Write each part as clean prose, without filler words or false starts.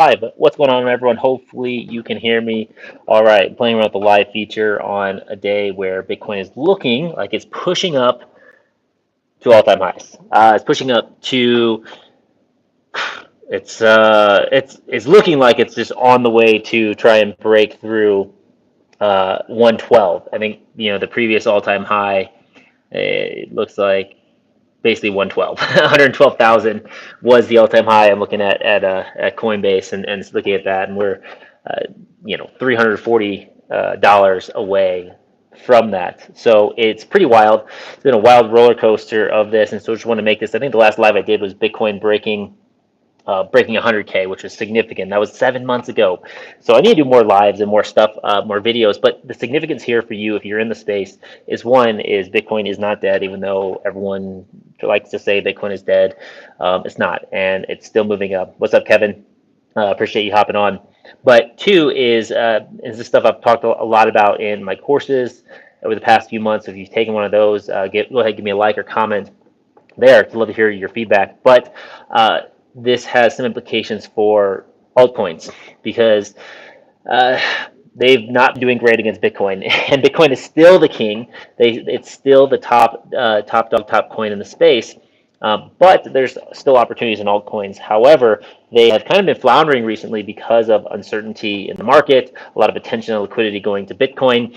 Live. What's going on, everyone? Hopefully, you can hear me. All right, playing around with the live feature on a day where Bitcoin is looking like it's pushing up to all-time highs. It's pushing up to it's looking like it's just on the way to try and break through 112. I think the previous all-time high. It looks like basically 112 112,000 was the all-time high. I'm looking at Coinbase and looking at that, and we're uh, $340 away from that. So it's pretty wild. It's been a wild roller coaster of this, and so I just want to make this. I think the last live I did was Bitcoin breaking 100K, which was significant. That was 7 months ago. So I need to do more lives and more stuff, more videos. But the significance here for you, if you're in the space, is one is Bitcoin is not dead, even though everyone likes to say Bitcoin is dead. It's not, and it's still moving up. What's up, Kevin? Appreciate you hopping on. But two is the stuff I've talked a lot about in my courses over the past few months. If you've taken one of those, go ahead, give me a like or comment there. I'd love to hear your feedback. But this has some implications for altcoins because uh, they've not been doing great against Bitcoin, and Bitcoin is still the king. It's still the top dog, top coin in the space. But there's still opportunities in altcoins. However, they have kind of been floundering recently because of uncertainty in the market, a lot of attention and liquidity going to Bitcoin.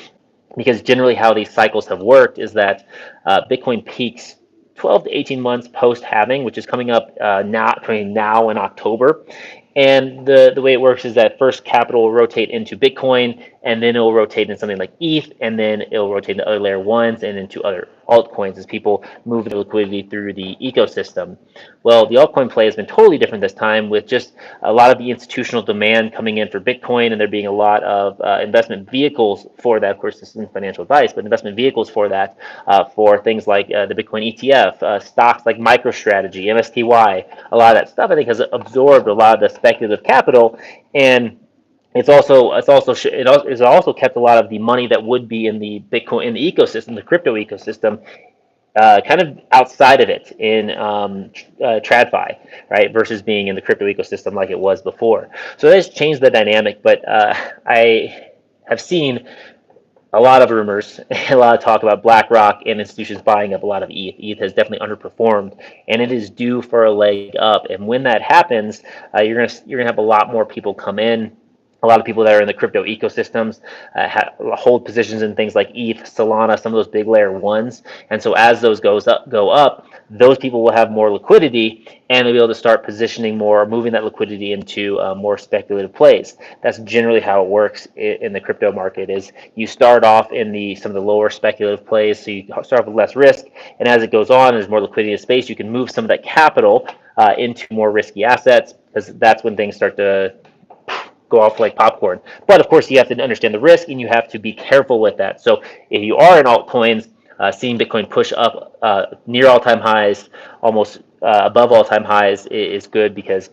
Because generally, how these cycles have worked is that Bitcoin peaks 12 to 18 months post halving, which is coming up between now and October. And the way it works is that first capital will rotate into Bitcoin, and then it will rotate into something like ETH, and then it will rotate into other layer ones and into other altcoins as people move their liquidity through the ecosystem. Well, the altcoin play has been totally different this time, with just a lot of the institutional demand coming in for Bitcoin, and there being a lot of investment vehicles for that. Of course, this isn't financial advice, but investment vehicles for that, for things like the Bitcoin ETF, stocks like MicroStrategy, MSTY. A lot of that stuff, I think, has absorbed a lot of the speculative capital, and it's also kept a lot of the money that would be in the Bitcoin in the ecosystem, the crypto ecosystem, kind of outside of it in TradFi, right, versus being in the crypto ecosystem like it was before. So that has changed the dynamic, but I have seen a lot of rumors, a lot of talk about BlackRock and institutions buying up a lot of ETH. ETH has definitely underperformed, and it is due for a leg up. And when that happens, you're gonna have a lot more people come in. A lot of people that are in the crypto ecosystems hold positions in things like ETH, Solana, some of those big layer ones. And so as those go up, those people will have more liquidity, and they'll be able to start positioning more, moving that liquidity into more speculative plays. That's generally how it works in the crypto market. Is you start off in some of the lower speculative plays, so you start off with less risk, and as it goes on, there's more liquidity in space. You can move some of that capital into more risky assets, because that's when things start to go off like popcorn. But of course, you have to understand the risk, and you have to be careful with that. So if you are in altcoins, seeing Bitcoin push up near all-time highs, almost above all-time highs, is good, because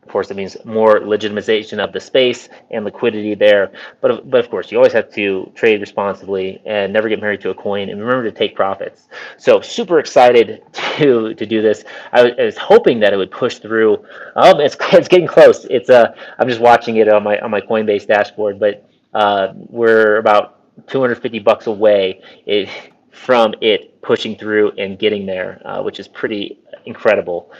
of course, it means more legitimization of the space and liquidity there. But of course, you always have to trade responsibly and never get married to a coin, and remember to take profits. So super excited to do this. I was hoping that it would push through. It's getting close. I'm just watching it on my Coinbase dashboard, but we're about 250 bucks away from it pushing through and getting there, which is pretty incredible.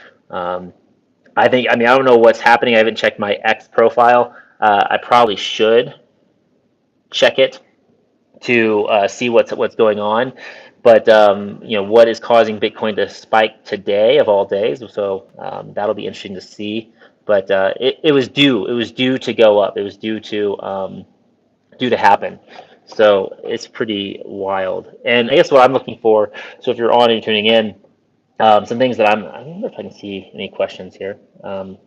I mean, I don't know what's happening. I haven't checked my X profile. I probably should check it to see what's going on. But what is causing Bitcoin to spike today of all days? So that'll be interesting to see. But it was due. It was due to go up. It was due to happen. So it's pretty wild. And I guess what I'm looking for. So if you're on and you're tuning in, some things that I wonder if I can see any questions here. So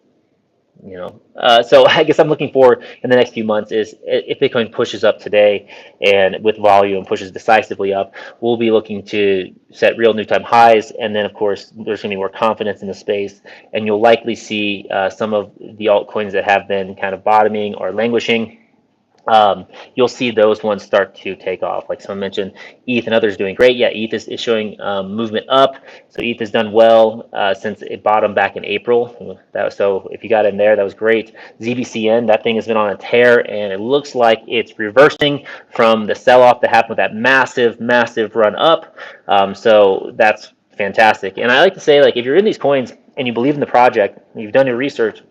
I guess I'm looking for in the next few months is if Bitcoin pushes up today and with volume pushes decisively up, we'll be looking to set real new time highs. And then, of course, there's going to be more confidence in the space. And you'll likely see some of the altcoins that have been kind of bottoming or languishing you'll see those ones start to take off. Like someone mentioned, ETH and others doing great. Yeah, ETH is showing movement up. So ETH has done well since it bottomed back in April. So if you got in there, that was great. ZBCN, that thing has been on a tear, and it looks like it's reversing from the sell-off that happened with that massive, massive run up. So that's fantastic. And I like to say, like, if you're in these coins and you believe in the project, you've done your research,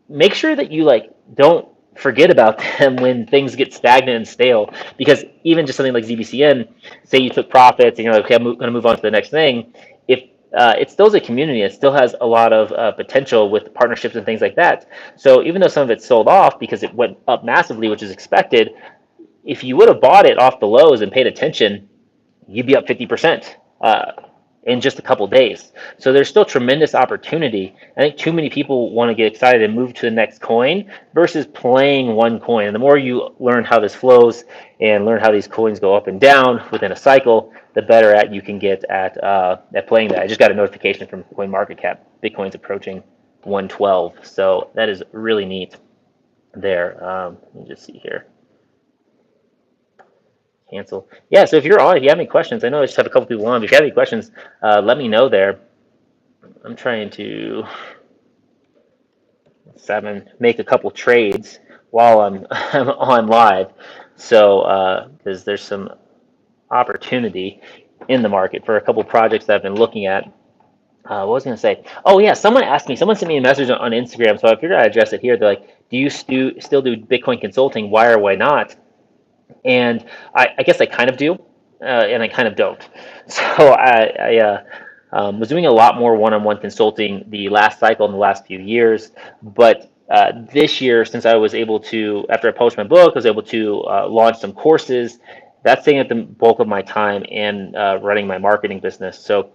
make sure that you like don't forget about them when things get stagnant and stale. Because even just something like ZBCN, say you took profits and you're like, okay, I'm going to move on to the next thing. If it still is a community, it still has a lot of potential with partnerships and things like that. So even though some of it's sold off because it went up massively, which is expected, if you would have bought it off the lows and paid attention, you'd be up 50% in just a couple days. So there's still tremendous opportunity. I think too many people want to get excited and move to the next coin versus playing one coin. And the more you learn how this flows and learn how these coins go up and down within a cycle, the better at you can get at playing that. I just got a notification from CoinMarketCap. Bitcoin's approaching 112. So that is really neat there. Let me just see here. Cancel. Yeah, so if you're on, if you have any questions, I know I just have a couple people on, but if you have any questions, let me know there. I'm trying to make a couple trades while I'm on live. So, because there's some opportunity in the market for a couple projects that I've been looking at. What was I going to say? Oh, yeah, someone sent me a message on Instagram, so I figured I'd address it here. They're like, do you still do Bitcoin consulting? Why or why not? And I guess I kind of do, and I kind of don't. So I was doing a lot more one-on-one consulting the last cycle in the last few years, but this year, since I was able to, after I published my book, I was able to launch some courses. That's taking up the bulk of my time and running my marketing business. So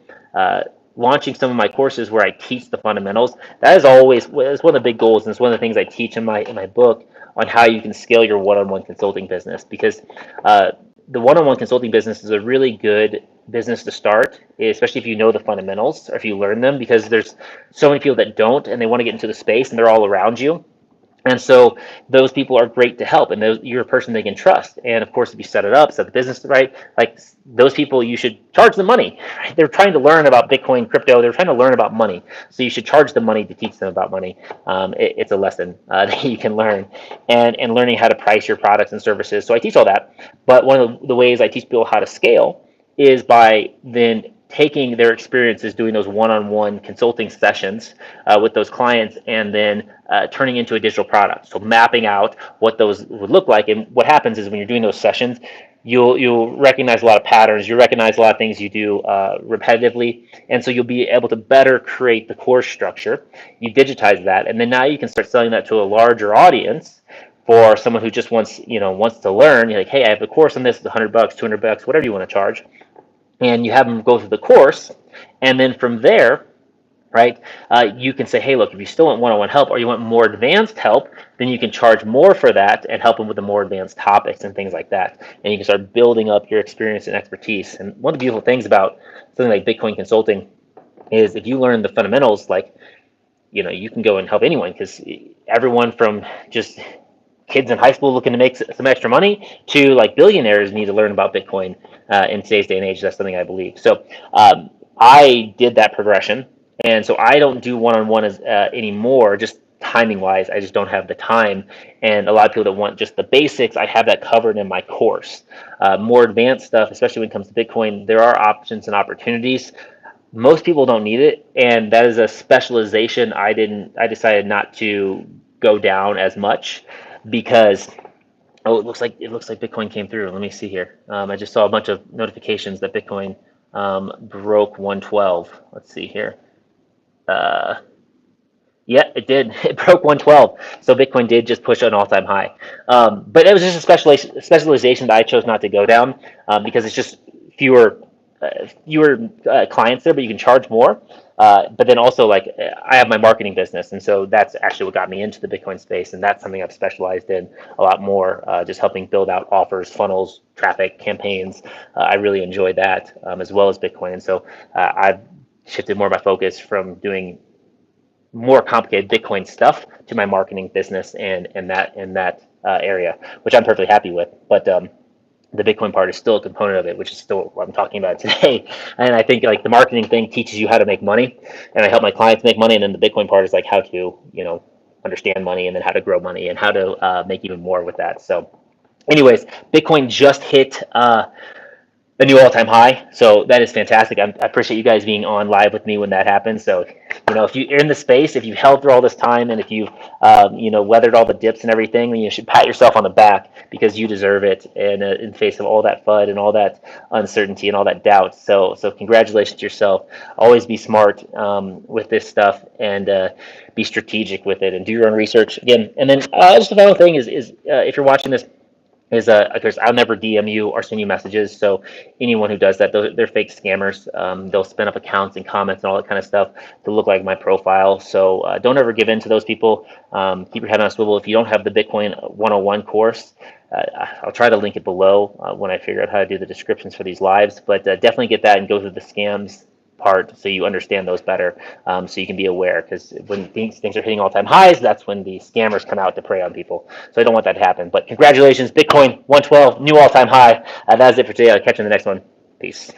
launching some of my courses where I teach the fundamentals, that is always it's one of the big goals, and it's one of the things I teach in my book on how you can scale your one-on-one consulting business. Because the one-on-one consulting business is a really good business to start, especially if you know the fundamentals or if you learn them, because there's so many people that don't and they want to get into the space and they're all around you. And so those people are great to help, and you're a person they can trust. And of course, if you set it up, set the business right, like those people, you should charge them money. Right? They're trying to learn about Bitcoin, crypto. They're trying to learn about money. So you should charge them money to teach them about money. It's a lesson that you can learn, and learning how to price your products and services. So I teach all that. But one of the ways I teach people how to scale is by then taking their experiences doing those one-on-one consulting sessions with those clients, and then turning into a digital product. So mapping out what those would look like. And what happens is when you're doing those sessions, you'll recognize a lot of patterns. You recognize a lot of things you do repetitively, and so you'll be able to better create the course structure. You digitize that, and then now you can start selling that to a larger audience. For someone who just wants to learn, you're like, hey, I have a course on this, it's $100, $200, whatever you want to charge, and you have them go through the course, and then from there, right, you can say, hey, look, if you still want one-on-one help or you want more advanced help, then you can charge more for that and help them with the more advanced topics and things like that. And you can start building up your experience and expertise. And one of the beautiful things about something like Bitcoin consulting is if you learn the fundamentals, like, you can go and help anyone, because everyone from just kids in high school looking to make some extra money to like billionaires need to learn about Bitcoin in today's day and age. That's something I believe. So I did that progression, and so I don't do one-on-one anymore. Just timing wise, I just don't have the time. And a lot of people that want just the basics, I have that covered in my course. More advanced stuff, especially when it comes to Bitcoin, there are options and opportunities. Most people don't need it, and that is a specialization I decided not to go down as much, because it looks like Bitcoin came through. Let me see here. I just saw a bunch of notifications that Bitcoin broke 112. Let's see here. Uh, yeah, it did. It broke 112. So Bitcoin did just push an all-time high. But it was just a specialization that I chose not to go down, because it's just fewer clients there, but you can charge more. But then also, like, I have my marketing business, and so that's actually what got me into the Bitcoin space, and that's something I've specialized in a lot more, just helping build out offers, funnels, traffic, campaigns. I really enjoy that, as well as Bitcoin, and so I've shifted more of my focus from doing more complicated Bitcoin stuff to my marketing business and that area, which I'm perfectly happy with. But the Bitcoin part is still a component of it, which is still what I'm talking about today. And I think like the marketing thing teaches you how to make money, and I help my clients make money. And then the Bitcoin part is like how to, understand money, and then how to grow money and how to make even more with that. So, anyways, Bitcoin just hit a new all-time high. So that is fantastic. I appreciate you guys being on live with me when that happens. So, if you're in the space, if you've held through all this time, and if you've, weathered all the dips and everything, then you should pat yourself on the back because you deserve it. And in the face of all that FUD and all that uncertainty and all that doubt. So congratulations to yourself. Always be smart with this stuff, and be strategic with it, and do your own research again. And then just the final thing is if you're watching this, is because I'll never DM you or send you messages. So anyone who does that, they're fake scammers. They'll spin up accounts and comments and all that kind of stuff to look like my profile. So don't ever give in to those people. Keep your head on a swivel. If you don't have the Bitcoin 101 course, I'll try to link it below when I figure out how to do the descriptions for these lives. But definitely get that and go through the scams part so you understand those better, so you can be aware, because when things are hitting all-time highs, that's when the scammers come out to prey on people. So I don't want that to happen. But congratulations, Bitcoin 112, new all-time high. That's it for today. I'll catch you in the next one. Peace.